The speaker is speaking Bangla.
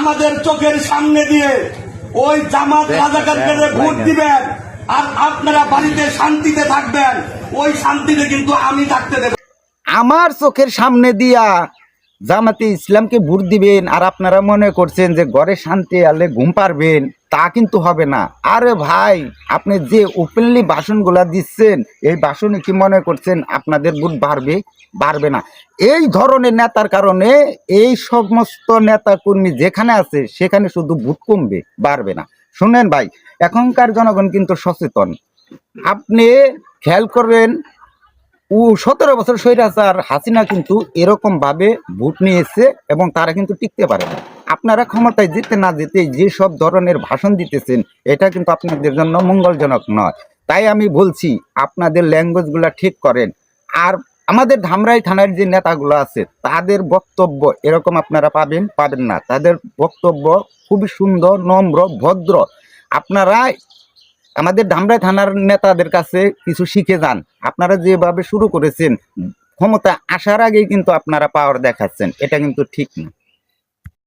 আমাদের চোখের সামনে দিয়ে ওই জামাত রাজাকারকে ভোট দিবেন আর আপনারা বাড়িতে শান্তিতে থাকবেন, ওই শান্তিতে কিন্তু আমি থাকতে দেব। আমার চোখের সামনে দিয়া জামাতে ইসলামকে ভোট দিবেন আর আপনারা মনে করছেন যে ঘরে শান্তি আলে ঘুম পারবেন, তা কিন্তু হবে না। আরে ভাই, আপনি যে ওপেনলি ভাষণগুলা দিচ্ছেন, এই ভাষণে কি মনে করছেন আপনাদের ভোট বাড়বে না? এই ধরনের নেতার কারণে এই সমস্ত নেতা কর্মী যেখানে আছে সেখানে শুধু ভোট কমবে, বাড়বে না। শুনেন ভাই, এখনকার জনগণ কিন্তু সচেতন। আপনি খেয়াল করবেন, 17 বছর স্বৈরাচার হাসিনা কিন্তু এরকম ভাবে ভোট নিয়েছে এবং তারা কিন্তু টিকতে পারে না। আপনারা ক্ষমতায় যেতে না যেতে যে সব ধরনের ভাষণ দিতেছেন, এটা কিন্তু আপনাদের জন্য মঙ্গলজনক নয়। তাই আমি বলছি, আপনাদের ল্যাঙ্গুয়েজগুলো ঠিক করেন। আর আমাদের ধামরাই থানার যে নেতাগুলো আছে তাদের বক্তব্য এরকম আপনারা পাবেন না। তাদের বক্তব্য খুবই সুন্দর, নম্র, ভদ্র। আপনারা আমাদের ধামরাই থানার নেতাদের কাছে কিছু শিখে যান। আপনারা যেভাবে শুরু করেছেন, ক্ষমতা আসার আগেই কিন্তু আপনারা পাওয়ার দেখাচ্ছেন, এটা কিন্তু ঠিক না।